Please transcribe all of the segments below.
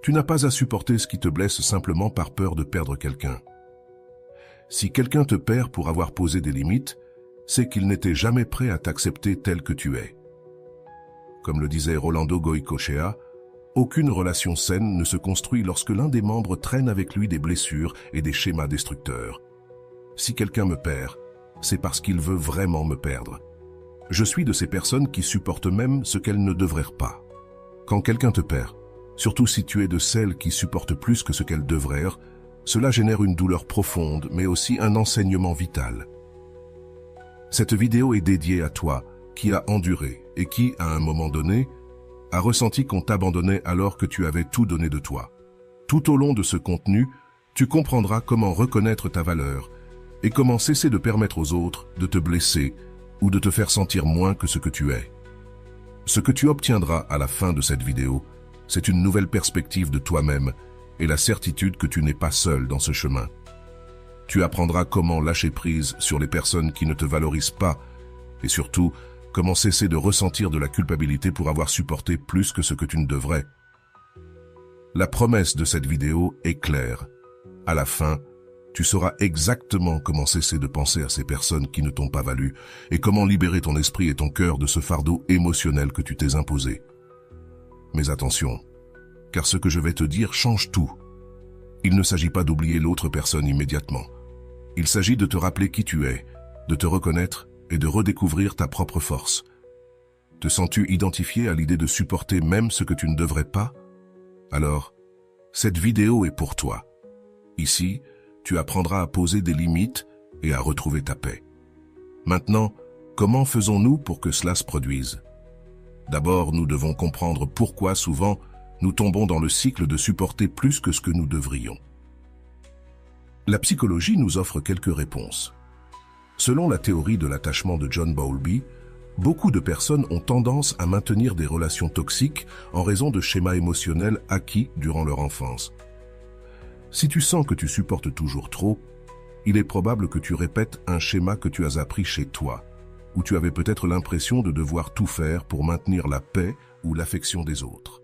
Tu n'as pas à supporter ce qui te blesse simplement par peur de perdre quelqu'un. Si quelqu'un te perd pour avoir posé des limites, c'est qu'il n'était jamais prêt à t'accepter tel que tu es. Comme le disait Rolando Goycochea, aucune relation saine ne se construit lorsque l'un des membres traîne avec lui des blessures et des schémas destructeurs. Si quelqu'un me perd, c'est parce qu'il veut vraiment me perdre. Je suis de ces personnes qui supportent même ce qu'elles ne devraient pas. Quand quelqu'un te perd, surtout si tu es de celles qui supportent plus que ce qu'elles devraient, cela génère une douleur profonde, mais aussi un enseignement vital. Cette vidéo est dédiée à toi, qui a enduré et qui, à un moment donné, a ressenti qu'on t'abandonnait alors que tu avais tout donné de toi. Tout au long de ce contenu, tu comprendras comment reconnaître ta valeur et comment cesser de permettre aux autres de te blesser ou de te faire sentir moins que ce que tu es. Ce que tu obtiendras à la fin de cette vidéo, c'est une nouvelle perspective de toi-même et la certitude que tu n'es pas seul dans ce chemin. Tu apprendras comment lâcher prise sur les personnes qui ne te valorisent pas et surtout, comment cesser de ressentir de la culpabilité pour avoir supporté plus que ce que tu ne devrais. La promesse de cette vidéo est claire. À la fin, tu sauras exactement comment cesser de penser à ces personnes qui ne t'ont pas valu et comment libérer ton esprit et ton cœur de ce fardeau émotionnel que tu t'es imposé. Mais attention, car ce que je vais te dire change tout. Il ne s'agit pas d'oublier l'autre personne immédiatement. Il s'agit de te rappeler qui tu es, de te reconnaître et de redécouvrir ta propre force. Te sens-tu identifié à l'idée de supporter même ce que tu ne devrais pas? Alors, cette vidéo est pour toi. Ici, tu apprendras à poser des limites et à retrouver ta paix. Maintenant, comment faisons-nous pour que cela se produise? D'abord, nous devons comprendre pourquoi souvent nous tombons dans le cycle de supporter plus que ce que nous devrions. La psychologie nous offre quelques réponses. Selon la théorie de l'attachement de John Bowlby, beaucoup de personnes ont tendance à maintenir des relations toxiques en raison de schémas émotionnels acquis durant leur enfance. Si tu sens que tu supportes toujours trop, il est probable que tu répètes un schéma que tu as appris chez toi, où tu avais peut-être l'impression de devoir tout faire pour maintenir la paix ou l'affection des autres.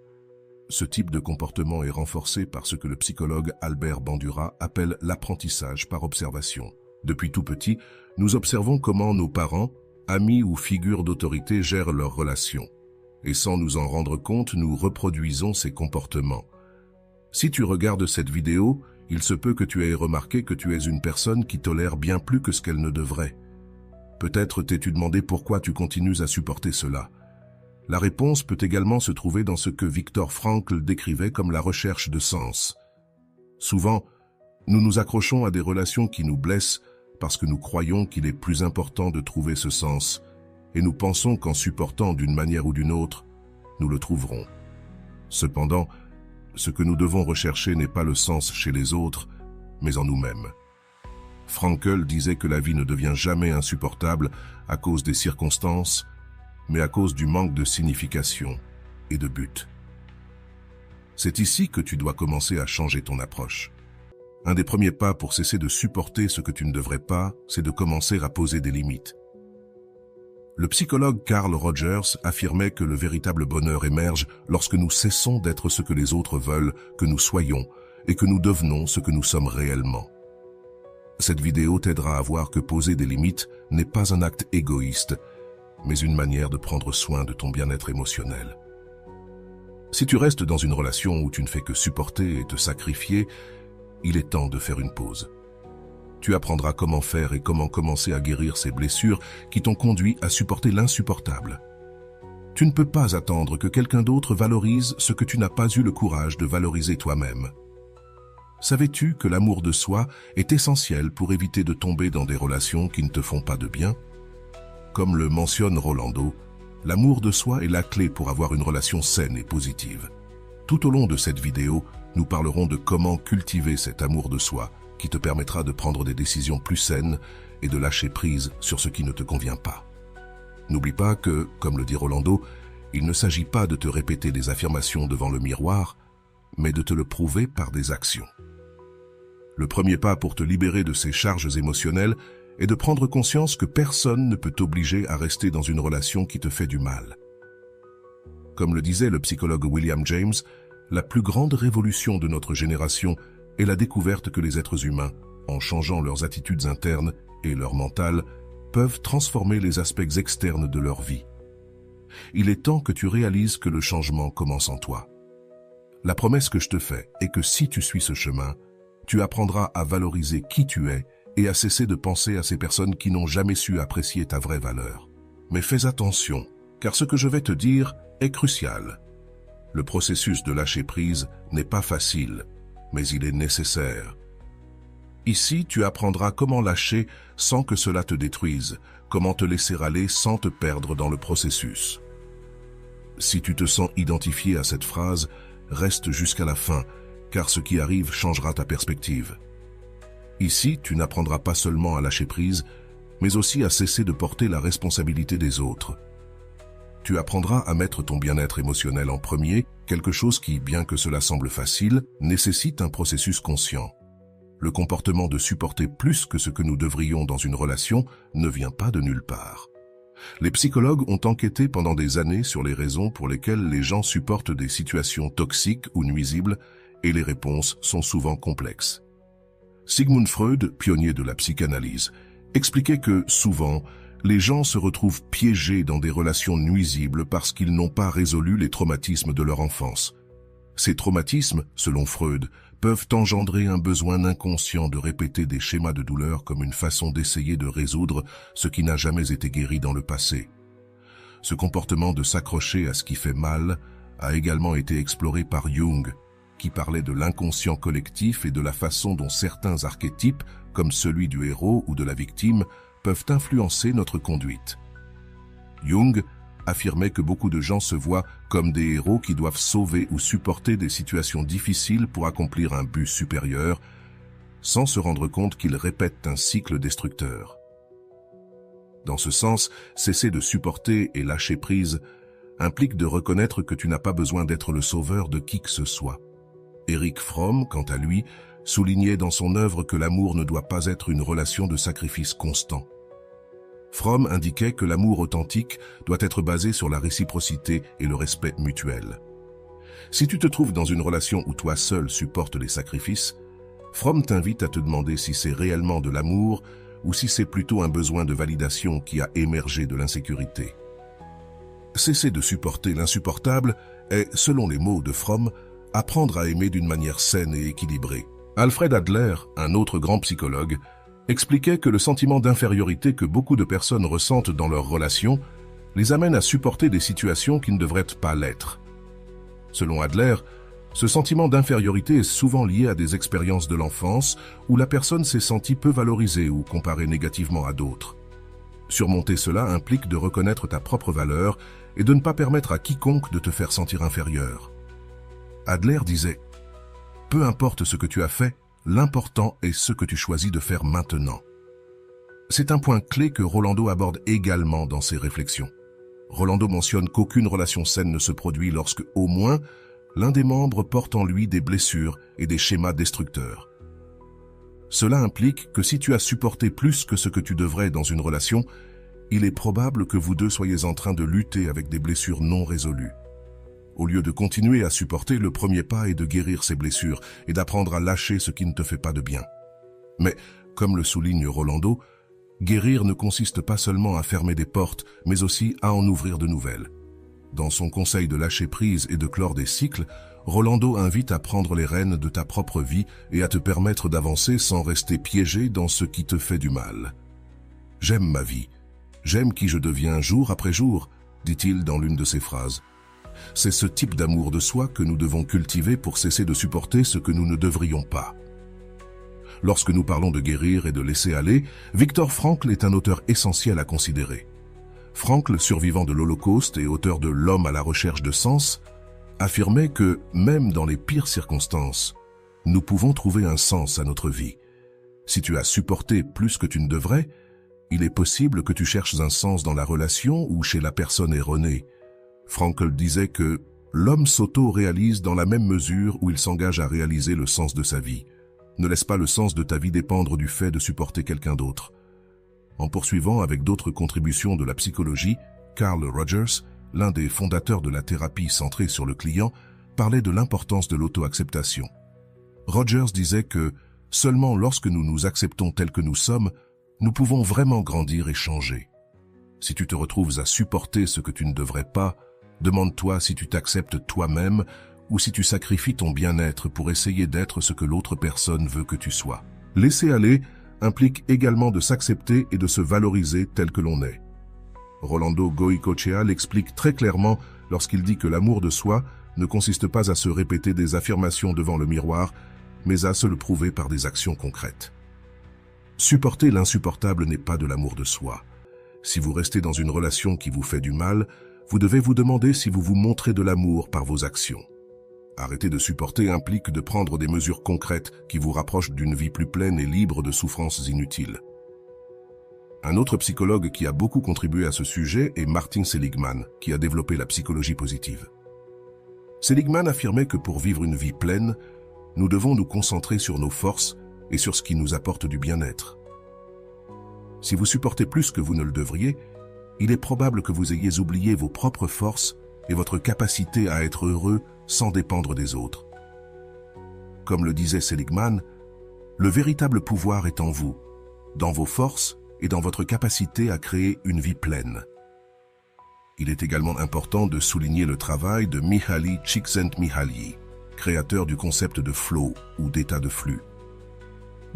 Ce type de comportement est renforcé par ce que le psychologue Albert Bandura appelle l'apprentissage par observation. Depuis tout petit, nous observons comment nos parents, amis ou figures d'autorité gèrent leurs relations. Et sans nous en rendre compte, nous reproduisons ces comportements. Si tu regardes cette vidéo, il se peut que tu aies remarqué que tu es une personne qui tolère bien plus que ce qu'elle ne devrait. Peut-être t'es-tu demandé pourquoi tu continues à supporter cela. La réponse peut également se trouver dans ce que Viktor Frankl décrivait comme la recherche de sens. Souvent, nous nous accrochons à des relations qui nous blessent parce que nous croyons qu'il est plus important de trouver ce sens, et nous pensons qu'en supportant d'une manière ou d'une autre, nous le trouverons. Cependant, ce que nous devons rechercher n'est pas le sens chez les autres, mais en nous-mêmes. Frankl disait que la vie ne devient jamais insupportable à cause des circonstances, mais à cause du manque de signification et de but. C'est ici que tu dois commencer à changer ton approche. Un des premiers pas pour cesser de supporter ce que tu ne devrais pas, c'est de commencer à poser des limites. Le psychologue Carl Rogers affirmait que le véritable bonheur émerge lorsque nous cessons d'être ce que les autres veulent que nous soyons et que nous devenons ce que nous sommes réellement. Cette vidéo t'aidera à voir que poser des limites n'est pas un acte égoïste, mais une manière de prendre soin de ton bien-être émotionnel. Si tu restes dans une relation où tu ne fais que supporter et te sacrifier, il est temps de faire une pause. Tu apprendras comment faire et comment commencer à guérir ces blessures qui t'ont conduit à supporter l'insupportable. Tu ne peux pas attendre que quelqu'un d'autre valorise ce que tu n'as pas eu le courage de valoriser toi-même. Savais-tu que l'amour de soi est essentiel pour éviter de tomber dans des relations qui ne te font pas de bien? Comme le mentionne Rolando, l'amour de soi est la clé pour avoir une relation saine et positive. Tout au long de cette vidéo, nous parlerons de comment cultiver cet amour de soi qui te permettra de prendre des décisions plus saines et de lâcher prise sur ce qui ne te convient pas. N'oublie pas que, comme le dit Rolando, il ne s'agit pas de te répéter des affirmations devant le miroir, mais de te le prouver par des actions. Le premier pas pour te libérer de ces charges émotionnelles est de prendre conscience que personne ne peut t'obliger à rester dans une relation qui te fait du mal. Comme le disait le psychologue William James, La plus grande révolution de notre génération est la découverte que les êtres humains, en changeant leurs attitudes internes et leur mental, peuvent transformer les aspects externes de leur vie. Il est temps que tu réalises que le changement commence en toi. La promesse que je te fais est que si tu suis ce chemin, tu apprendras à valoriser qui tu es et à cesser de penser à ces personnes qui n'ont jamais su apprécier ta vraie valeur. Mais fais attention, car ce que je vais te dire est crucial. Le processus de lâcher prise n'est pas facile, mais il est nécessaire. Ici, tu apprendras comment lâcher sans que cela te détruise, comment te laisser aller sans te perdre dans le processus. Si tu te sens identifié à cette phrase, reste jusqu'à la fin, car ce qui arrive changera ta perspective. Ici, tu n'apprendras pas seulement à lâcher prise, mais aussi à cesser de porter la responsabilité des autres. Tu apprendras à mettre ton bien-être émotionnel en premier, quelque chose qui, bien que cela semble facile, nécessite un processus conscient. Le comportement de supporter plus que ce que nous devrions dans une relation ne vient pas de nulle part. Les psychologues ont enquêté pendant des années sur les raisons pour lesquelles les gens supportent des situations toxiques ou nuisibles, et les réponses sont souvent complexes. Sigmund Freud, pionnier de la psychanalyse, expliquait que, souvent, les gens se retrouvent piégés dans des relations nuisibles parce qu'ils n'ont pas résolu les traumatismes de leur enfance. Ces traumatismes, selon Freud, peuvent engendrer un besoin inconscient de répéter des schémas de douleur comme une façon d'essayer de résoudre ce qui n'a jamais été guéri dans le passé. Ce comportement de s'accrocher à ce qui fait mal a également été exploré par Jung, qui parlait de l'inconscient collectif et de la façon dont certains archétypes, comme celui du héros ou de la victime, peuvent influencer notre conduite. Jung affirmait que beaucoup de gens se voient comme des héros qui doivent sauver ou supporter des situations difficiles pour accomplir un but supérieur, sans se rendre compte qu'ils répètent un cycle destructeur. Dans ce sens, cesser de supporter et lâcher prise implique de reconnaître que tu n'as pas besoin d'être le sauveur de qui que ce soit. Erich Fromm, quant à lui, soulignait dans son œuvre que l'amour ne doit pas être une relation de sacrifice constant. Fromm indiquait que l'amour authentique doit être basé sur la réciprocité et le respect mutuel. Si tu te trouves dans une relation où toi seul supportes les sacrifices, Fromm t'invite à te demander si c'est réellement de l'amour ou si c'est plutôt un besoin de validation qui a émergé de l'insécurité. Cesser de supporter l'insupportable est, selon les mots de Fromm, apprendre à aimer d'une manière saine et équilibrée. Alfred Adler, un autre grand psychologue, expliquait que le sentiment d'infériorité que beaucoup de personnes ressentent dans leurs relations les amène à supporter des situations qui ne devraient pas l'être. Selon Adler, ce sentiment d'infériorité est souvent lié à des expériences de l'enfance où la personne s'est sentie peu valorisée ou comparée négativement à d'autres. Surmonter cela implique de reconnaître ta propre valeur et de ne pas permettre à quiconque de te faire sentir inférieur. Adler disait « Peu importe ce que tu as fait, l'important est ce que tu choisis de faire maintenant. » C'est un point clé que Rolando aborde également dans ses réflexions. Rolando mentionne qu'aucune relation saine ne se produit lorsque, au moins, l'un des membres porte en lui des blessures et des schémas destructeurs. Cela implique que si tu as supporté plus que ce que tu devrais dans une relation, il est probable que vous deux soyez en train de lutter avec des blessures non résolues. Au lieu de continuer à supporter, le premier pas est de guérir ces blessures et d'apprendre à lâcher ce qui ne te fait pas de bien. Mais, comme le souligne Rolando, guérir ne consiste pas seulement à fermer des portes, mais aussi à en ouvrir de nouvelles. Dans son conseil de lâcher prise et de clore des cycles, Rolando invite à prendre les rênes de ta propre vie et à te permettre d'avancer sans rester piégé dans ce qui te fait du mal. « J'aime ma vie. J'aime qui je deviens jour après jour », dit-il dans l'une de ses phrases. C'est ce type d'amour de soi que nous devons cultiver pour cesser de supporter ce que nous ne devrions pas. Lorsque nous parlons de guérir et de laisser aller, Viktor Frankl est un auteur essentiel à considérer. Frankl, survivant de l'Holocauste et auteur de L'homme à la recherche de sens, affirmait que, même dans les pires circonstances, nous pouvons trouver un sens à notre vie. Si tu as supporté plus que tu ne devrais, il est possible que tu cherches un sens dans la relation ou chez la personne erronée. Frankl disait que l'homme s'auto-réalise dans la même mesure où il s'engage à réaliser le sens de sa vie. Ne laisse pas le sens de ta vie dépendre du fait de supporter quelqu'un d'autre. En poursuivant avec d'autres contributions de la psychologie, Carl Rogers, l'un des fondateurs de la thérapie centrée sur le client, parlait de l'importance de l'auto-acceptation. Rogers disait que seulement lorsque nous nous acceptons tels que nous sommes, nous pouvons vraiment grandir et changer. Si tu te retrouves à supporter ce que tu ne devrais pas, demande-toi si tu t'acceptes toi-même ou si tu sacrifies ton bien-être pour essayer d'être ce que l'autre personne veut que tu sois. Laisser aller implique également de s'accepter et de se valoriser tel que l'on est. Rolando Goycochea l'explique très clairement lorsqu'il dit que l'amour de soi ne consiste pas à se répéter des affirmations devant le miroir, mais à se le prouver par des actions concrètes. Supporter l'insupportable n'est pas de l'amour de soi. Si vous restez dans une relation qui vous fait du mal, vous devez vous demander si vous vous montrez de l'amour par vos actions. Arrêter de supporter implique de prendre des mesures concrètes qui vous rapprochent d'une vie plus pleine et libre de souffrances inutiles. Un autre psychologue qui a beaucoup contribué à ce sujet est Martin Seligman, qui a développé la psychologie positive. Seligman affirmait que pour vivre une vie pleine, nous devons nous concentrer sur nos forces et sur ce qui nous apporte du bien-être. Si vous supportez plus que vous ne le devriez, il est probable que vous ayez oublié vos propres forces et votre capacité à être heureux sans dépendre des autres. Comme le disait Seligman, le véritable pouvoir est en vous, dans vos forces et dans votre capacité à créer une vie pleine. Il est également important de souligner le travail de Mihaly Csikszentmihalyi, créateur du concept de flow ou d'état de flux.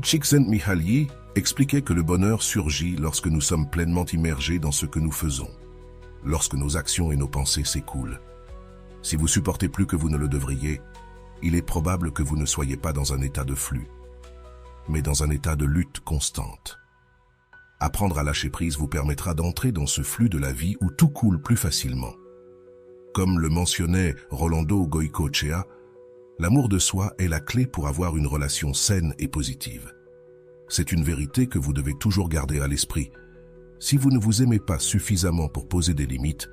Csikszentmihalyi expliquait que le bonheur surgit lorsque nous sommes pleinement immergés dans ce que nous faisons, lorsque nos actions et nos pensées s'écoulent. Si vous supportez plus que vous ne le devriez, il est probable que vous ne soyez pas dans un état de flux, mais dans un état de lutte constante. Apprendre à lâcher prise vous permettra d'entrer dans ce flux de la vie où tout coule plus facilement. Comme le mentionnait Rolando Goycochea, l'amour de soi est la clé pour avoir une relation saine et positive. C'est une vérité que vous devez toujours garder à l'esprit. Si vous ne vous aimez pas suffisamment pour poser des limites,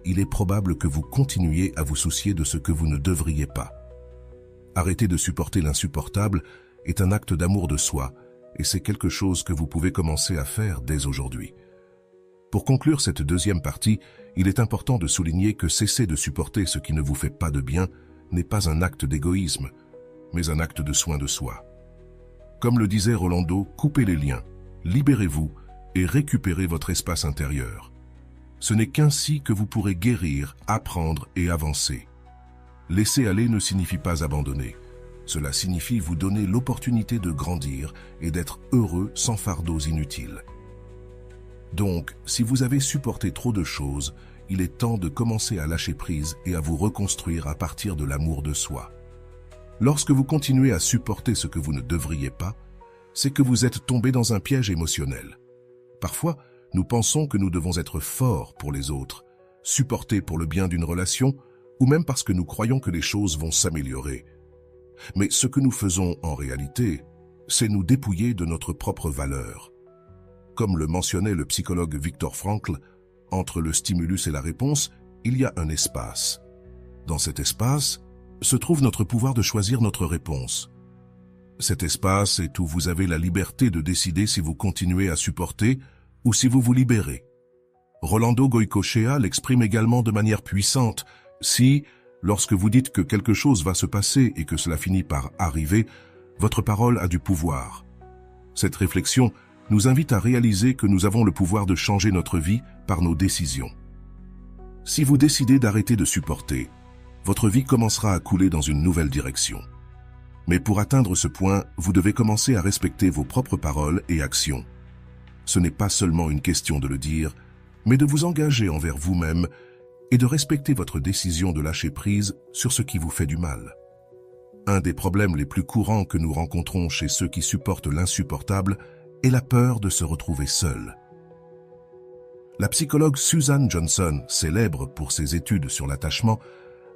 il est probable que vous continuiez à vous soucier de ce que vous ne devriez pas. Arrêter de supporter l'insupportable est un acte d'amour de soi, et c'est quelque chose que vous pouvez commencer à faire dès aujourd'hui. Pour conclure cette deuxième partie, il est important de souligner que cesser de supporter ce qui ne vous fait pas de bien n'est pas un acte d'égoïsme, mais un acte de soin de soi. Comme le disait Rolando, coupez les liens, libérez-vous et récupérez votre espace intérieur. Ce n'est qu'ainsi que vous pourrez guérir, apprendre et avancer. Laisser aller ne signifie pas abandonner. Cela signifie vous donner l'opportunité de grandir et d'être heureux sans fardeaux inutiles. Donc, si vous avez supporté trop de choses, il est temps de commencer à lâcher prise et à vous reconstruire à partir de l'amour de soi. Lorsque vous continuez à supporter ce que vous ne devriez pas, c'est que vous êtes tombé dans un piège émotionnel. Parfois, nous pensons que nous devons être forts pour les autres, supporter pour le bien d'une relation, ou même parce que nous croyons que les choses vont s'améliorer. Mais ce que nous faisons en réalité, c'est nous dépouiller de notre propre valeur. Comme le mentionnait le psychologue Viktor Frankl, entre le stimulus et la réponse, il y a un espace. Dans cet espace se trouve notre pouvoir de choisir notre réponse. Cet espace est où vous avez la liberté de décider si vous continuez à supporter ou si vous vous libérez. Rolando Goycochea l'exprime également de manière puissante. Si, lorsque vous dites que quelque chose va se passer et que cela finit par arriver, votre parole a du pouvoir. Cette réflexion nous invite à réaliser que nous avons le pouvoir de changer notre vie par nos décisions. Si vous décidez d'arrêter de supporter, votre vie commencera à couler dans une nouvelle direction. Mais pour atteindre ce point, vous devez commencer à respecter vos propres paroles et actions. Ce n'est pas seulement une question de le dire, mais de vous engager envers vous-même et de respecter votre décision de lâcher prise sur ce qui vous fait du mal. Un des problèmes les plus courants que nous rencontrons chez ceux qui supportent l'insupportable est la peur de se retrouver seul. La psychologue Susan Johnson, célèbre pour ses études sur l'attachement,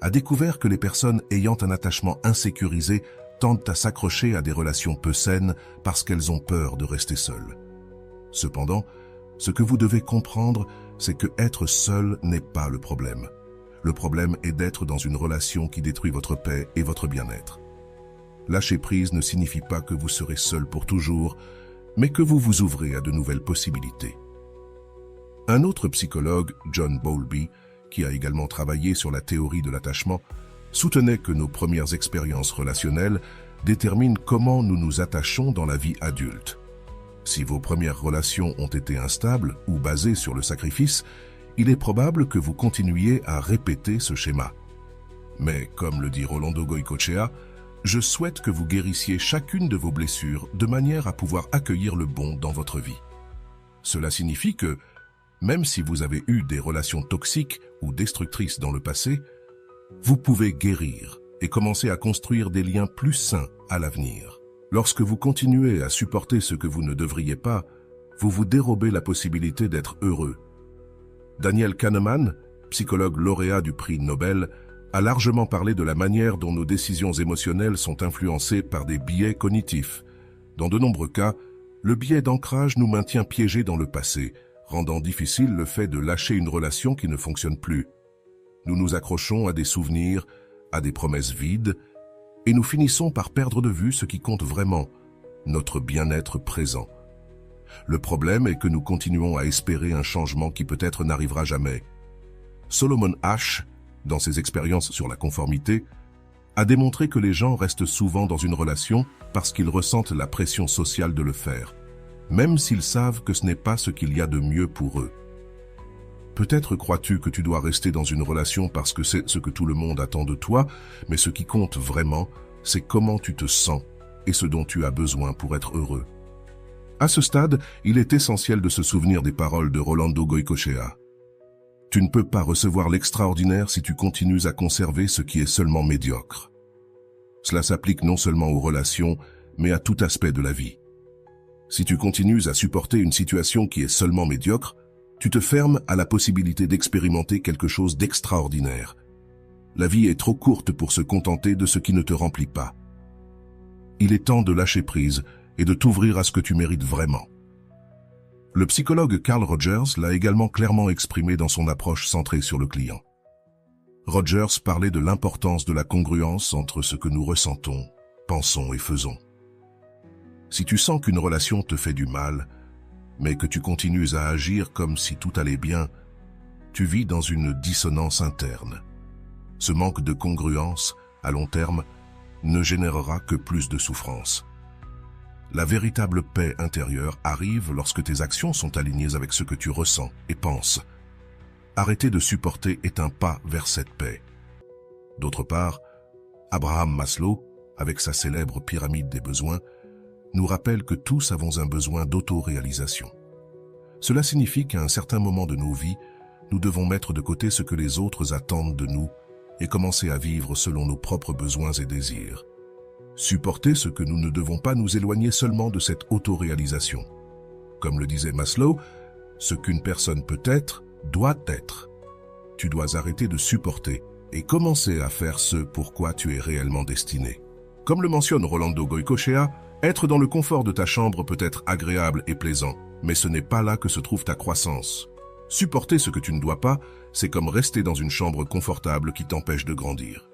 a découvert que les personnes ayant un attachement insécurisé tendent à s'accrocher à des relations peu saines parce qu'elles ont peur de rester seules. Cependant, ce que vous devez comprendre, c'est que être seul n'est pas le problème. Le problème est d'être dans une relation qui détruit votre paix et votre bien-être. Lâcher prise ne signifie pas que vous serez seul pour toujours, mais que vous vous ouvrez à de nouvelles possibilités. Un autre psychologue, John Bowlby, qui a également travaillé sur la théorie de l'attachement, soutenait que nos premières expériences relationnelles déterminent comment nous nous attachons dans la vie adulte. Si vos premières relations ont été instables ou basées sur le sacrifice, il est probable que vous continuiez à répéter ce schéma. Mais, comme le dit Rolando Goycochea, je souhaite que vous guérissiez chacune de vos blessures de manière à pouvoir accueillir le bon dans votre vie. Cela signifie que, même si vous avez eu des relations toxiques ou destructrices dans le passé, vous pouvez guérir et commencer à construire des liens plus sains à l'avenir. Lorsque vous continuez à supporter ce que vous ne devriez pas, vous vous dérobez la possibilité d'être heureux. Daniel Kahneman, psychologue lauréat du prix Nobel, a largement parlé de la manière dont nos décisions émotionnelles sont influencées par des biais cognitifs. Dans de nombreux cas, le biais d'ancrage nous maintient piégés dans le passé, rendant difficile le fait de lâcher une relation qui ne fonctionne plus. Nous nous accrochons à des souvenirs, à des promesses vides, et nous finissons par perdre de vue ce qui compte vraiment, notre bien-être présent. Le problème est que nous continuons à espérer un changement qui peut-être n'arrivera jamais. Solomon Asch, dans ses expériences sur la conformité, a démontré que les gens restent souvent dans une relation parce qu'ils ressentent la pression sociale de le faire, même s'ils savent que ce n'est pas ce qu'il y a de mieux pour eux. Peut-être crois-tu que tu dois rester dans une relation parce que c'est ce que tout le monde attend de toi, mais ce qui compte vraiment, c'est comment tu te sens et ce dont tu as besoin pour être heureux. À ce stade, il est essentiel de se souvenir des paroles de Rolando Goycochea. Tu ne peux pas recevoir l'extraordinaire si tu continues à conserver ce qui est seulement médiocre. Cela s'applique non seulement aux relations, mais à tout aspect de la vie. Si tu continues à supporter une situation qui est seulement médiocre, tu te fermes à la possibilité d'expérimenter quelque chose d'extraordinaire. La vie est trop courte pour se contenter de ce qui ne te remplit pas. Il est temps de lâcher prise et de t'ouvrir à ce que tu mérites vraiment. Le psychologue Carl Rogers l'a également clairement exprimé dans son approche centrée sur le client. Rogers parlait de l'importance de la congruence entre ce que nous ressentons, pensons et faisons. Si tu sens qu'une relation te fait du mal, mais que tu continues à agir comme si tout allait bien, tu vis dans une dissonance interne. Ce manque de congruence, à long terme, ne générera que plus de souffrance. La véritable paix intérieure arrive lorsque tes actions sont alignées avec ce que tu ressens et penses. Arrêter de supporter est un pas vers cette paix. D'autre part, Abraham Maslow, avec sa célèbre pyramide des besoins, nous rappelle que tous avons un besoin d'autoréalisation. Cela signifie qu'à un certain moment de nos vies, nous devons mettre de côté ce que les autres attendent de nous et commencer à vivre selon nos propres besoins et désirs. Supporter ce que nous ne devons pas nous éloigner seulement de cette autoréalisation. Comme le disait Maslow, ce qu'une personne peut être, doit être. Tu dois arrêter de supporter et commencer à faire ce pourquoi tu es réellement destiné. Comme le mentionne Rolando Goycochea, être dans le confort de ta chambre peut être agréable et plaisant, mais ce n'est pas là que se trouve ta croissance. Supporter ce que tu ne dois pas, c'est comme rester dans une chambre confortable qui t'empêche de grandir.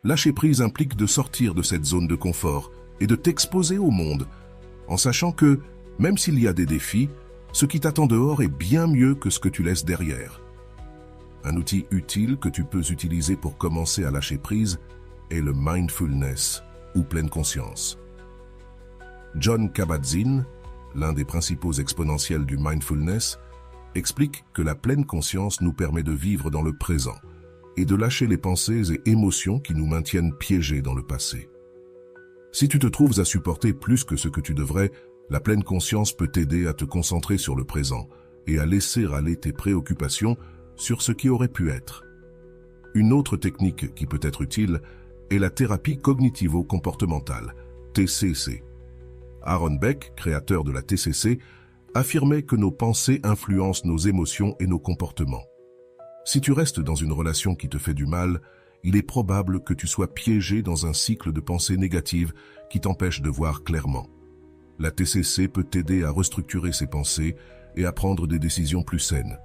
Lâcher prise implique de sortir de cette zone de confort et de t'exposer au monde, en sachant que, même s'il y a des défis, ce qui t'attend dehors est bien mieux que ce que tu laisses derrière. Un outil utile que tu peux utiliser pour commencer à lâcher prise est le mindfulness, ou pleine conscience. Jon Kabat-Zinn, l'un des principaux exponentiels du mindfulness, explique que la pleine conscience nous permet de vivre dans le présent et de lâcher les pensées et émotions qui nous maintiennent piégés dans le passé. Si tu te trouves à supporter plus que ce que tu devrais, la pleine conscience peut t'aider à te concentrer sur le présent et à laisser aller tes préoccupations sur ce qui aurait pu être. Une autre technique qui peut être utile est la thérapie cognitivo-comportementale, TCC. Aaron Beck, créateur de la TCC, affirmait que nos pensées influencent nos émotions et nos comportements. Si tu restes dans une relation qui te fait du mal, il est probable que tu sois piégé dans un cycle de pensées négatives qui t'empêche de voir clairement. La TCC peut t'aider à restructurer ses pensées et à prendre des décisions plus saines.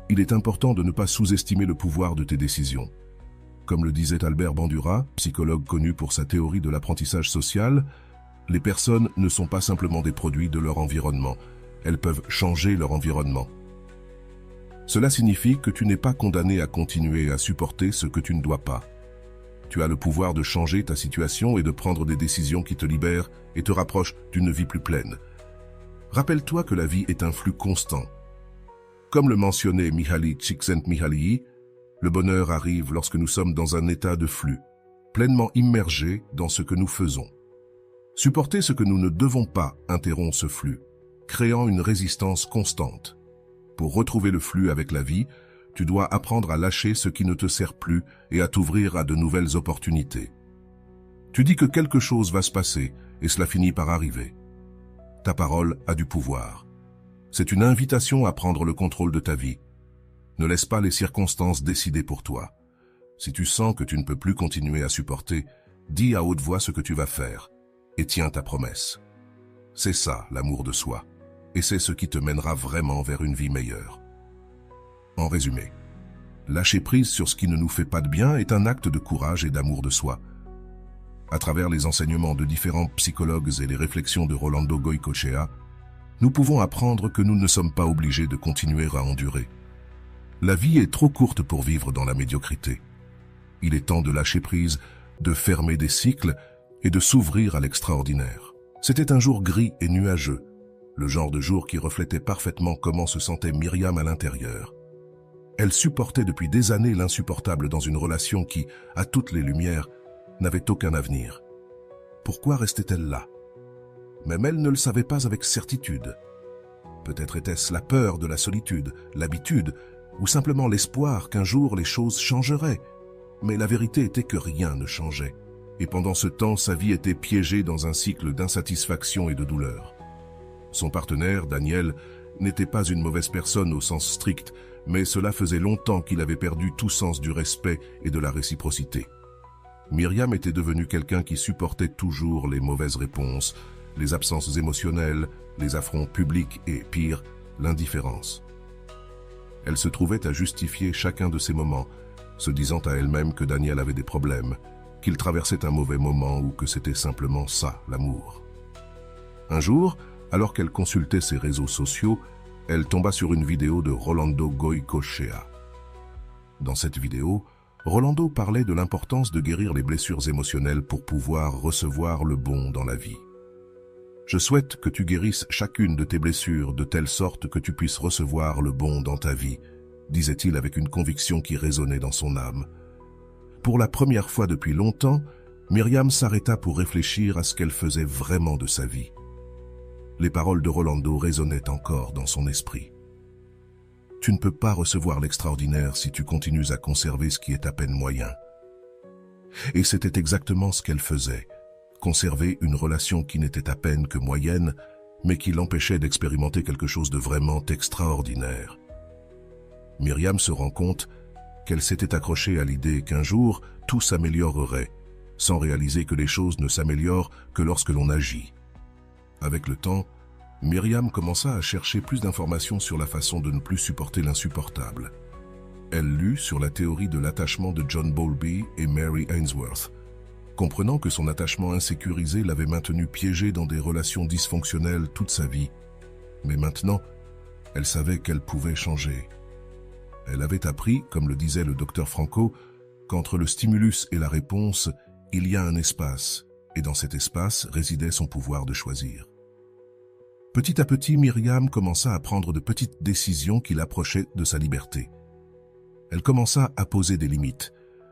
Il est important de ne pas sous-estimer le pouvoir de tes décisions. Comme le disait Albert Bandura, psychologue connu pour sa théorie de l'apprentissage social, les personnes ne sont pas simplement des produits de leur environnement, elles peuvent changer leur environnement. Cela signifie que tu n'es pas condamné à continuer à supporter ce que tu ne dois pas. Tu as le pouvoir de changer ta situation et de prendre des décisions qui te libèrent et te rapprochent d'une vie plus pleine. Rappelle-toi que la vie est un flux constant. Comme le mentionnait Mihaly Csikszentmihalyi, le bonheur arrive lorsque nous sommes dans un état de flux, pleinement immergés dans ce que nous faisons. Supporter ce que nous ne devons pas interrompt ce flux, créant une résistance constante. Pour retrouver le flux avec la vie, tu dois apprendre à lâcher ce qui ne te sert plus et à t'ouvrir à de nouvelles opportunités. Tu dis que quelque chose va se passer et cela finit par arriver. Ta parole a du pouvoir. C'est une invitation à prendre le contrôle de ta vie. Ne laisse pas les circonstances décider pour toi. Si tu sens que tu ne peux plus continuer à supporter, dis à haute voix ce que tu vas faire et tiens ta promesse. C'est ça, l'amour de soi. Et c'est ce qui te mènera vraiment vers une vie meilleure. En résumé, lâcher prise sur ce qui ne nous fait pas de bien est un acte de courage et d'amour de soi. À travers les enseignements de différents psychologues et les réflexions de Rolando Goycochea, nous pouvons apprendre que nous ne sommes pas obligés de continuer à endurer. La vie est trop courte pour vivre dans la médiocrité. Il est temps de lâcher prise, de fermer des cycles et de s'ouvrir à l'extraordinaire. C'était un jour gris et nuageux, le genre de jour qui reflétait parfaitement comment se sentait Myriam à l'intérieur. Elle supportait depuis des années l'insupportable dans une relation qui, à toutes les lumières, n'avait aucun avenir. Pourquoi restait-elle là? Même elle ne le savait pas avec certitude. Peut-être était-ce la peur de la solitude, l'habitude, ou simplement l'espoir qu'un jour les choses changeraient. Mais la vérité était que rien ne changeait. Et pendant ce temps, sa vie était piégée dans un cycle d'insatisfaction et de douleur. Son partenaire, Daniel, n'était pas une mauvaise personne au sens strict, mais cela faisait longtemps qu'il avait perdu tout sens du respect et de la réciprocité. Myriam était devenue quelqu'un qui supportait toujours les mauvaises réponses, les absences émotionnelles, les affronts publics et, pire, l'indifférence. Elle se trouvait à justifier chacun de ces moments, se disant à elle-même que Daniel avait des problèmes, qu'il traversait un mauvais moment ou que c'était simplement ça, l'amour. Un jour, alors qu'elle consultait ses réseaux sociaux, elle tomba sur une vidéo de Rolando Goycochea. Dans cette vidéo, Rolando parlait de l'importance de guérir les blessures émotionnelles pour pouvoir recevoir le bon dans la vie. Je souhaite que tu guérisses chacune de tes blessures de telle sorte que tu puisses recevoir le bon dans ta vie, disait-il avec une conviction qui résonnait dans son âme. Pour la première fois depuis longtemps, Myriam s'arrêta pour réfléchir à ce qu'elle faisait vraiment de sa vie. Les paroles de Rolando résonnaient encore dans son esprit. Tu ne peux pas recevoir l'extraordinaire si tu continues à conserver ce qui est à peine moyen. Et c'était exactement ce qu'elle faisait, conserver une relation qui n'était à peine que moyenne, mais qui l'empêchait d'expérimenter quelque chose de vraiment extraordinaire. Myriam se rend compte qu'elle s'était accrochée à l'idée qu'un jour, tout s'améliorerait, sans réaliser que les choses ne s'améliorent que lorsque l'on agit. Avec le temps, Myriam commença à chercher plus d'informations sur la façon de ne plus supporter l'insupportable. Elle lut sur la théorie de l'attachement de John Bowlby et Mary Ainsworth, comprenant que son attachement insécurisé l'avait maintenue piégée dans des relations dysfonctionnelles toute sa vie. Mais maintenant, elle savait qu'elle pouvait changer. Elle avait appris, comme le disait le docteur Franco, qu'entre le stimulus et la réponse, il y a un espace, et dans cet espace résidait son pouvoir de choisir. Petit à petit, Myriam commença à prendre de petites décisions qui l'approchaient de sa liberté. Elle commença à poser des limites.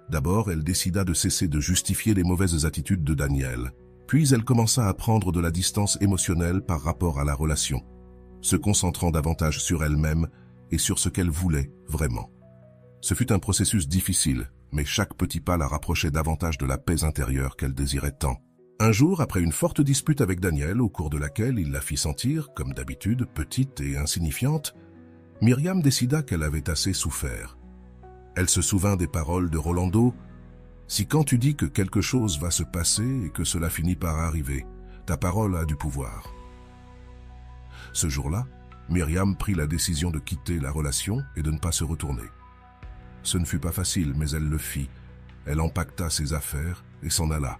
D'abord, elle décida de cesser de justifier les mauvaises attitudes de Daniel. Puis, elle commença à prendre de la distance émotionnelle par rapport à la relation, se concentrant davantage sur elle-même et sur ce qu'elle voulait vraiment. Ce fut un processus difficile, mais chaque petit pas la rapprochait davantage de la paix intérieure qu'elle désirait tant. Un jour, après une forte dispute avec Daniel, au cours de laquelle il la fit sentir, comme d'habitude, petite et insignifiante, Myriam décida qu'elle avait assez souffert. Elle se souvint des paroles de Rolando « Si quand tu dis que quelque chose va se passer et que cela finit par arriver, ta parole a du pouvoir. » Ce jour-là, Myriam prit la décision de quitter la relation et de ne pas se retourner. Ce ne fut pas facile, mais elle le fit. Elle empaqueta ses affaires et s'en alla,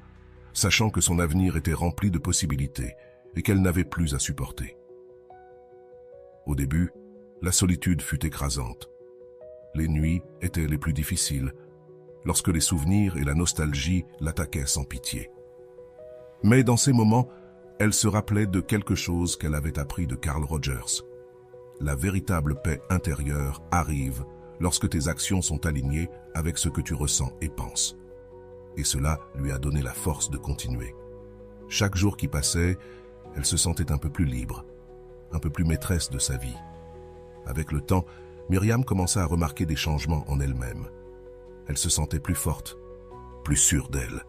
sachant que son avenir était rempli de possibilités et qu'elle n'avait plus à supporter. Au début, la solitude fut écrasante. Les nuits étaient les plus difficiles, lorsque les souvenirs et la nostalgie l'attaquaient sans pitié. Mais dans ces moments, elle se rappelait de quelque chose qu'elle avait appris de Carl Rogers. La véritable paix intérieure arrive lorsque tes actions sont alignées avec ce que tu ressens et penses. Et cela lui a donné la force de continuer. Chaque jour qui passait, elle se sentait un peu plus libre, un peu plus maîtresse de sa vie. Avec le temps, Myriam commença à remarquer des changements en elle-même. Elle se sentait plus forte, plus sûre d'elle.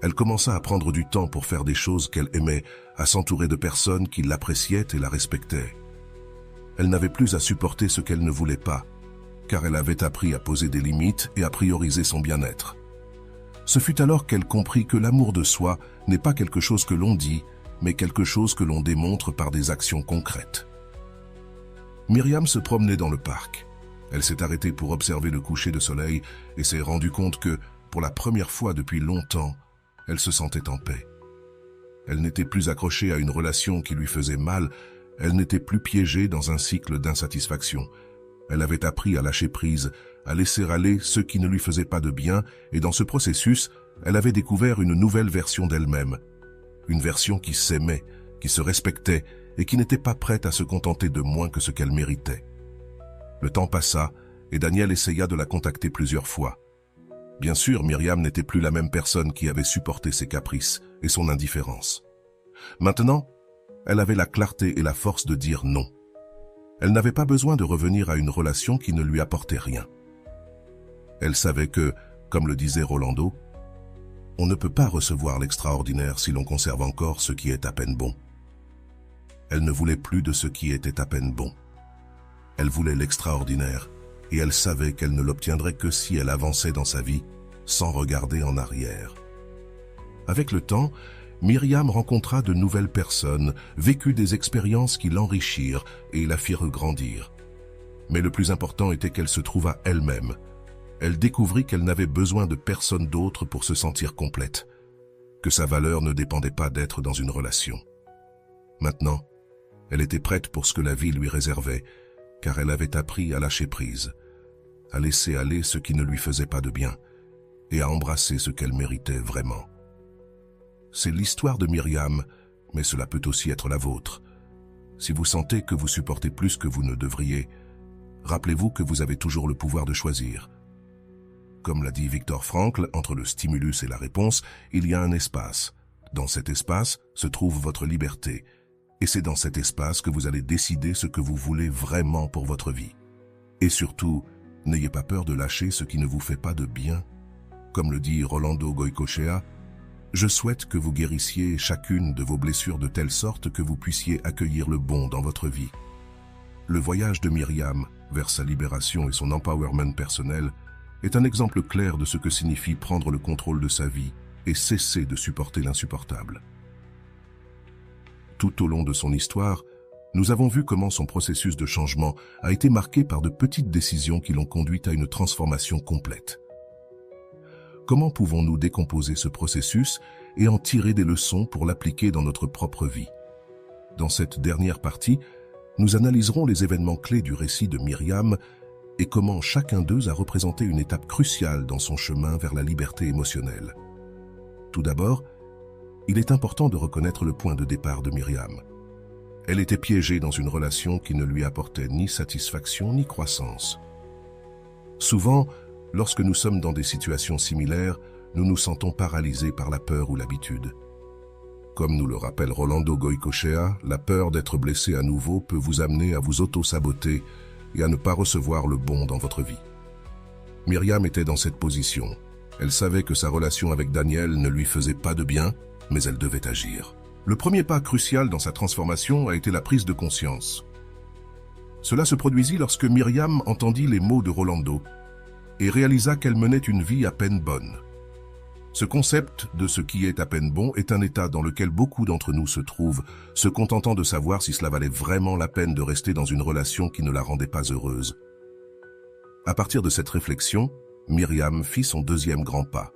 Elle commença à prendre du temps pour faire des choses qu'elle aimait, à s'entourer de personnes qui l'appréciaient et la respectaient. Elle n'avait plus à supporter ce qu'elle ne voulait pas, car elle avait appris à poser des limites et à prioriser son bien-être. Ce fut alors qu'elle comprit que l'amour de soi n'est pas quelque chose que l'on dit, mais quelque chose que l'on démontre par des actions concrètes. Myriam se promenait dans le parc. Elle s'est arrêtée pour observer le coucher de soleil et s'est rendue compte que, pour la première fois depuis longtemps, elle se sentait en paix. Elle n'était plus accrochée à une relation qui lui faisait mal, elle n'était plus piégée dans un cycle d'insatisfaction. Elle avait appris à lâcher prise, à laisser aller ce qui ne lui faisait pas de bien, et dans ce processus, elle avait découvert une nouvelle version d'elle-même. Une version qui s'aimait, qui se respectait, et qui n'était pas prête à se contenter de moins que ce qu'elle méritait. Le temps passa, et Daniel essaya de la contacter plusieurs fois. Bien sûr, Myriam n'était plus la même personne qui avait supporté ses caprices et son indifférence. Maintenant, elle avait la clarté et la force de dire non. Elle n'avait pas besoin de revenir à une relation qui ne lui apportait rien. Elle savait que, comme le disait Rolando, on ne peut pas recevoir l'extraordinaire si l'on conserve encore ce qui est à peine bon. Elle ne voulait plus de ce qui était à peine bon. Elle voulait l'extraordinaire, et elle savait qu'elle ne l'obtiendrait que si elle avançait dans sa vie, sans regarder en arrière. Avec le temps, Myriam rencontra de nouvelles personnes, vécut des expériences qui l'enrichirent et la firent grandir. Mais le plus important était qu'elle se trouva elle-même. Elle découvrit qu'elle n'avait besoin de personne d'autre pour se sentir complète, que sa valeur ne dépendait pas d'être dans une relation. Maintenant, elle était prête pour ce que la vie lui réservait, car elle avait appris à lâcher prise, à laisser aller ce qui ne lui faisait pas de bien, et à embrasser ce qu'elle méritait vraiment. C'est l'histoire de Myriam, mais cela peut aussi être la vôtre. Si vous sentez que vous supportez plus que vous ne devriez, rappelez-vous que vous avez toujours le pouvoir de choisir. Comme l'a dit Viktor Frankl, entre le stimulus et la réponse, il y a un espace. Dans cet espace se trouve votre liberté, et c'est dans cet espace que vous allez décider ce que vous voulez vraiment pour votre vie. Et surtout, n'ayez pas peur de lâcher ce qui ne vous fait pas de bien. Comme le dit Rolando Goycochea, je souhaite que vous guérissiez chacune de vos blessures de telle sorte que vous puissiez accueillir le bon dans votre vie. Le voyage de Myriam vers sa libération et son empowerment personnel est un exemple clair de ce que signifie prendre le contrôle de sa vie et cesser de supporter l'insupportable. Tout au long de son histoire, nous avons vu comment son processus de changement a été marqué par de petites décisions qui l'ont conduite à une transformation complète. Comment pouvons-nous décomposer ce processus et en tirer des leçons pour l'appliquer dans notre propre vie? Dans cette dernière partie, nous analyserons les événements clés du récit de Myriam et comment chacun d'eux a représenté une étape cruciale dans son chemin vers la liberté émotionnelle. Tout d'abord, il est important de reconnaître le point de départ de Myriam. Elle était piégée dans une relation qui ne lui apportait ni satisfaction ni croissance. Souvent, lorsque nous sommes dans des situations similaires, nous nous sentons paralysés par la peur ou l'habitude. Comme nous le rappelle Rolando Goycochea, la peur d'être blessé à nouveau peut vous amener à vous auto-saboter et à ne pas recevoir le bon dans votre vie. Myriam était dans cette position. Elle savait que sa relation avec Daniel ne lui faisait pas de bien, mais elle devait agir. Le premier pas crucial dans sa transformation a été la prise de conscience. Cela se produisit lorsque Myriam entendit les mots de Rolando et réalisa qu'elle menait une vie à peine bonne. Ce concept de ce qui est à peine bon est un état dans lequel beaucoup d'entre nous se trouvent, se contentant de savoir si cela valait vraiment la peine de rester dans une relation qui ne la rendait pas heureuse. À partir de cette réflexion, Myriam fit son deuxième grand pas,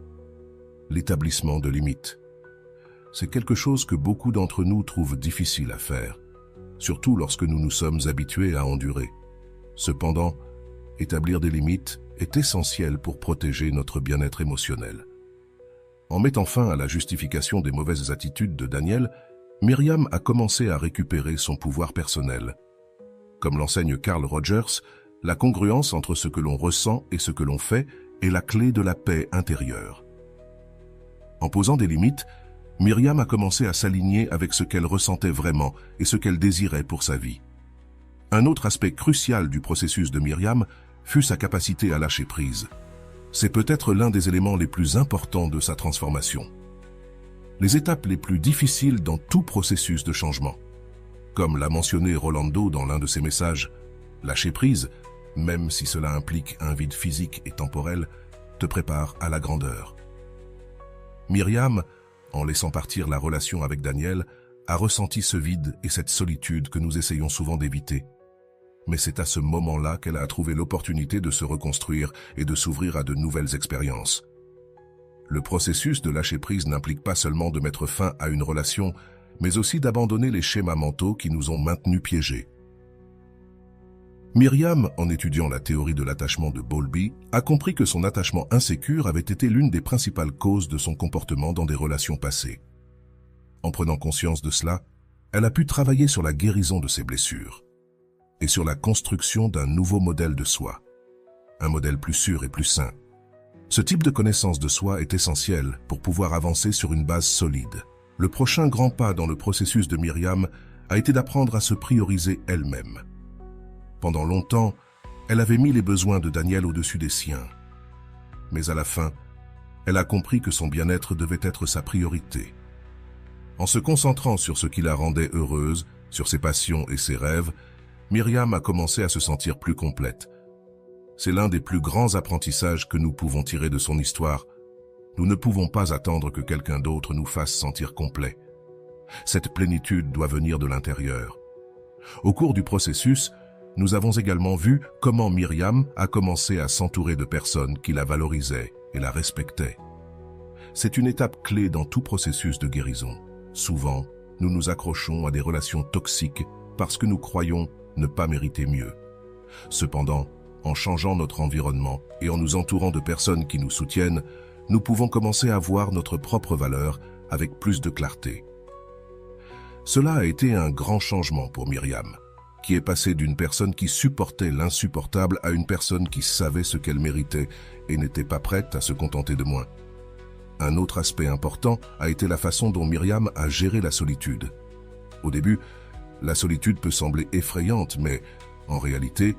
l'établissement de limites. C'est quelque chose que beaucoup d'entre nous trouvent difficile à faire, surtout lorsque nous nous sommes habitués à endurer. Cependant, établir des limites est essentiel pour protéger notre bien-être émotionnel. En mettant fin à la justification des mauvaises attitudes de Daniel, Myriam a commencé à récupérer son pouvoir personnel. Comme l'enseigne Carl Rogers, la congruence entre ce que l'on ressent et ce que l'on fait est la clé de la paix intérieure. En posant des limites, Myriam a commencé à s'aligner avec ce qu'elle ressentait vraiment et ce qu'elle désirait pour sa vie. Un autre aspect crucial du processus de Myriam fut sa capacité à lâcher prise. C'est peut-être l'un des éléments les plus importants de sa transformation. Les étapes les plus difficiles dans tout processus de changement. Comme l'a mentionné Rolando dans l'un de ses messages, lâcher prise, même si cela implique un vide physique et temporel, te prépare à la grandeur. Myriam, en laissant partir la relation avec Daniel, a ressenti ce vide et cette solitude que nous essayons souvent d'éviter. Mais c'est à ce moment-là qu'elle a trouvé l'opportunité de se reconstruire et de s'ouvrir à de nouvelles expériences. Le processus de lâcher prise n'implique pas seulement de mettre fin à une relation, mais aussi d'abandonner les schémas mentaux qui nous ont maintenus piégés. Myriam, en étudiant la théorie de l'attachement de Bowlby, a compris que son attachement insécure avait été l'une des principales causes de son comportement dans des relations passées. En prenant conscience de cela, elle a pu travailler sur la guérison de ses blessures et sur la construction d'un nouveau modèle de soi, un modèle plus sûr et plus sain. Ce type de connaissance de soi est essentiel pour pouvoir avancer sur une base solide. Le prochain grand pas dans le processus de Myriam a été d'apprendre à se prioriser elle-même. Pendant longtemps, elle avait mis les besoins de Daniel au-dessus des siens. Mais à la fin, elle a compris que son bien-être devait être sa priorité. En se concentrant sur ce qui la rendait heureuse, sur ses passions et ses rêves, Myriam a commencé à se sentir plus complète. C'est l'un des plus grands apprentissages que nous pouvons tirer de son histoire. Nous ne pouvons pas attendre que quelqu'un d'autre nous fasse sentir complets. Cette plénitude doit venir de l'intérieur. Au cours du processus, nous avons également vu comment Myriam a commencé à s'entourer de personnes qui la valorisaient et la respectaient. C'est une étape clé dans tout processus de guérison. Souvent, nous nous accrochons à des relations toxiques parce que nous croyons ne pas mériter mieux. Cependant, en changeant notre environnement et en nous entourant de personnes qui nous soutiennent, nous pouvons commencer à voir notre propre valeur avec plus de clarté. Cela a été un grand changement pour Myriam, qui est passée d'une personne qui supportait l'insupportable à une personne qui savait ce qu'elle méritait et n'était pas prête à se contenter de moins. Un autre aspect important a été la façon dont Myriam a géré la solitude. Au début, la solitude peut sembler effrayante, mais en réalité,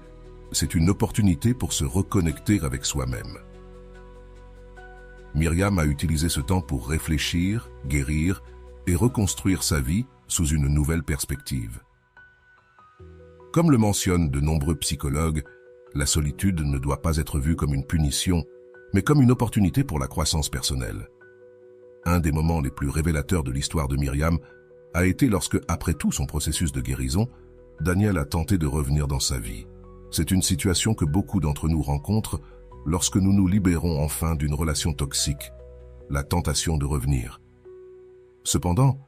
c'est une opportunité pour se reconnecter avec soi-même. Myriam a utilisé ce temps pour réfléchir, guérir et reconstruire sa vie sous une nouvelle perspective. Comme le mentionnent de nombreux psychologues, la solitude ne doit pas être vue comme une punition, mais comme une opportunité pour la croissance personnelle. Un des moments les plus révélateurs de l'histoire de Myriam a été lorsque, après tout son processus de guérison, Daniel a tenté de revenir dans sa vie. C'est une situation que beaucoup d'entre nous rencontrent lorsque nous nous libérons enfin d'une relation toxique, la tentation de revenir. Cependant,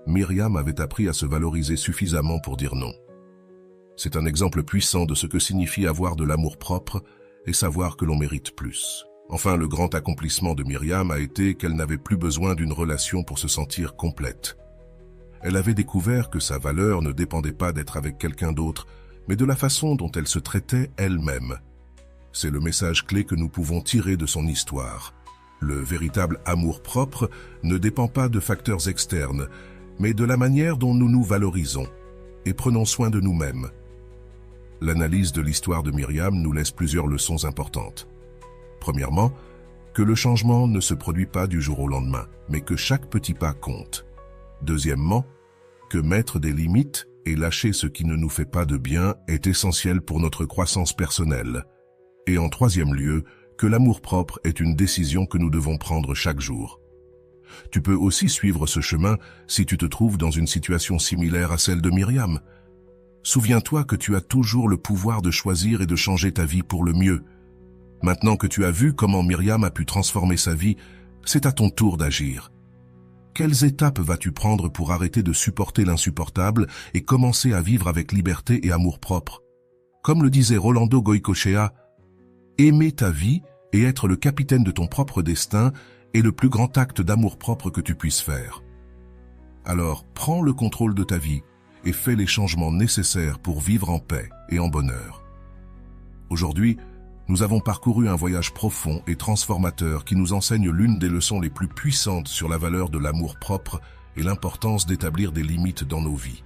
Myriam avait appris à se valoriser suffisamment pour dire non. C'est un exemple puissant de ce que signifie avoir de l'amour-propre et savoir que l'on mérite plus. Enfin, le grand accomplissement de Myriam a été qu'elle n'avait plus besoin d'une relation pour se sentir complète. Elle avait découvert que sa valeur ne dépendait pas d'être avec quelqu'un d'autre, mais de la façon dont elle se traitait elle-même. C'est le message clé que nous pouvons tirer de son histoire. Le véritable amour-propre ne dépend pas de facteurs externes, mais de la manière dont nous nous valorisons et prenons soin de nous-mêmes. L'analyse de l'histoire de Myriam nous laisse plusieurs leçons importantes. Premièrement, que le changement ne se produit pas du jour au lendemain, mais que chaque petit pas compte. Deuxièmement, que mettre des limites et lâcher ce qui ne nous fait pas de bien est essentiel pour notre croissance personnelle. Et en troisième lieu, que l'amour-propre est une décision que nous devons prendre chaque jour. Tu peux aussi suivre ce chemin si tu te trouves dans une situation similaire à celle de Myriam. Souviens-toi que tu as toujours le pouvoir de choisir et de changer ta vie pour le mieux. Maintenant que tu as vu comment Myriam a pu transformer sa vie, c'est à ton tour d'agir. Quelles étapes vas-tu prendre pour arrêter de supporter l'insupportable et commencer à vivre avec liberté et amour-propre? Comme le disait Rolando Goycochea, Aimer ta vie et être le capitaine de ton propre destin est le plus grand acte d'amour-propre que tu puisses faire. Alors, prends le contrôle de ta vie et fais les changements nécessaires pour vivre en paix et en bonheur. Aujourd'hui, nous avons parcouru un voyage profond et transformateur qui nous enseigne l'une des leçons les plus puissantes sur la valeur de l'amour-propre et l'importance d'établir des limites dans nos vies.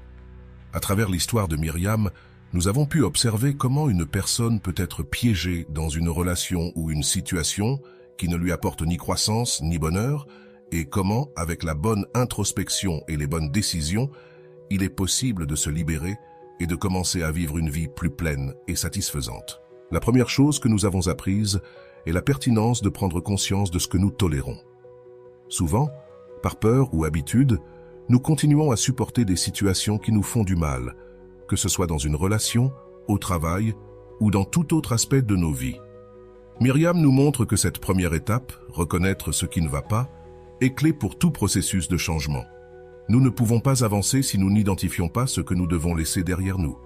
À travers l'histoire de Myriam, nous avons pu observer comment une personne peut être piégée dans une relation ou une situation qui ne lui apporte ni croissance ni bonheur, et comment, avec la bonne introspection et les bonnes décisions, il est possible de se libérer et de commencer à vivre une vie plus pleine et satisfaisante. La première chose que nous avons apprise est la pertinence de prendre conscience de ce que nous tolérons. Souvent, par peur ou habitude, nous continuons à supporter des situations qui nous font du mal, que ce soit dans une relation, au travail ou dans tout autre aspect de nos vies. Myriam nous montre que cette première étape, reconnaître ce qui ne va pas, est clé pour tout processus de changement. Nous ne pouvons pas avancer si nous n'identifions pas ce que nous devons laisser derrière nous.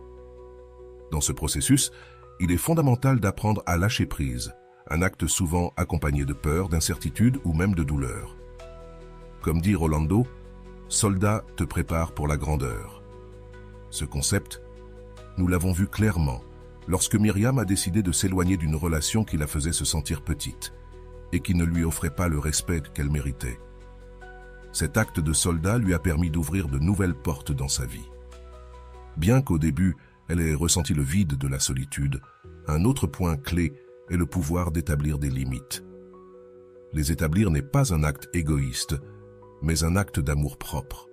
Dans ce processus, il est fondamental d'apprendre à lâcher prise, un acte souvent accompagné de peur, d'incertitude ou même de douleur. Comme dit Rolando, « Soldat te prépare pour la grandeur ». Ce concept, nous l'avons vu clairement lorsque Myriam a décidé de s'éloigner d'une relation qui la faisait se sentir petite et qui ne lui offrait pas le respect qu'elle méritait. Cet acte de soldat lui a permis d'ouvrir de nouvelles portes dans sa vie. Bien qu'au début, elle ait ressenti le vide de la solitude, un autre point clé est le pouvoir d'établir des limites. Les établir n'est pas un acte égoïste, mais un acte d'amour-propre.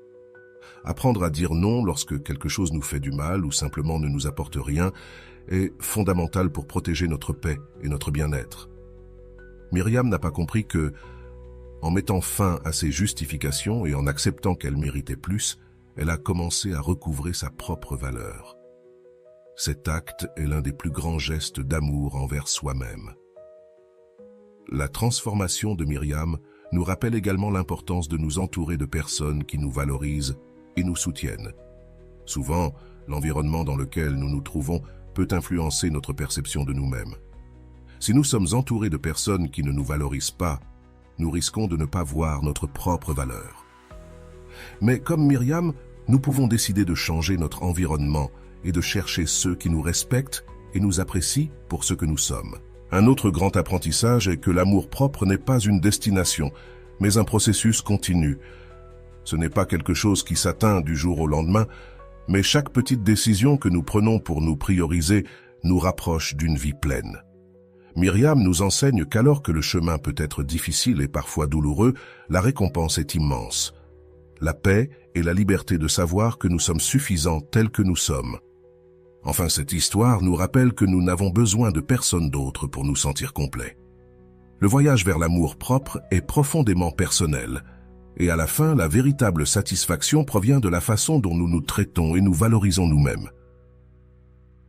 Apprendre à dire non lorsque quelque chose nous fait du mal ou simplement ne nous apporte rien est fondamental pour protéger notre paix et notre bien-être. Myriam n'a pas compris que, en mettant fin à ses justifications et en acceptant qu'elle méritait plus, elle a commencé à recouvrer sa propre valeur. Cet acte est l'un des plus grands gestes d'amour envers soi-même. La transformation de Myriam nous rappelle également l'importance de nous entourer de personnes qui nous valorisent et nous soutiennent. Souvent, l'environnement dans lequel nous nous trouvons peut influencer notre perception de nous-mêmes. Si nous sommes entourés de personnes qui ne nous valorisent pas, nous risquons de ne pas voir notre propre valeur. Mais comme Myriam, nous pouvons décider de changer notre environnement et de chercher ceux qui nous respectent et nous apprécient pour ce que nous sommes. Un autre grand apprentissage est que l'amour-propre n'est pas une destination, mais un processus continu. Ce n'est pas quelque chose qui s'atteint du jour au lendemain, mais chaque petite décision que nous prenons pour nous prioriser nous rapproche d'une vie pleine. Myriam nous enseigne qu'alors que le chemin peut être difficile et parfois douloureux, la récompense est immense. La paix et la liberté de savoir que nous sommes suffisants tels que nous sommes. Enfin, cette histoire nous rappelle que nous n'avons besoin de personne d'autre pour nous sentir complets. Le voyage vers l'amour propre est profondément personnel, et à la fin, la véritable satisfaction provient de la façon dont nous nous traitons et nous valorisons nous-mêmes.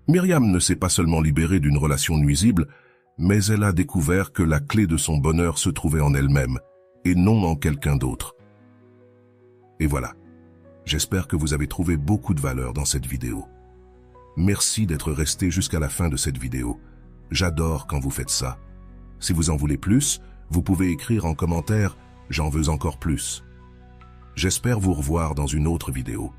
Myriam ne s'est pas seulement libérée d'une relation nuisible, mais elle a découvert que la clé de son bonheur se trouvait en elle-même, et non en quelqu'un d'autre. Et voilà, j'espère que vous avez trouvé beaucoup de valeur dans cette vidéo. Merci d'être resté jusqu'à la fin de cette vidéo. J'adore quand vous faites ça. Si vous en voulez plus, vous pouvez écrire en commentaire « J'en veux encore plus ». J'espère vous revoir dans une autre vidéo.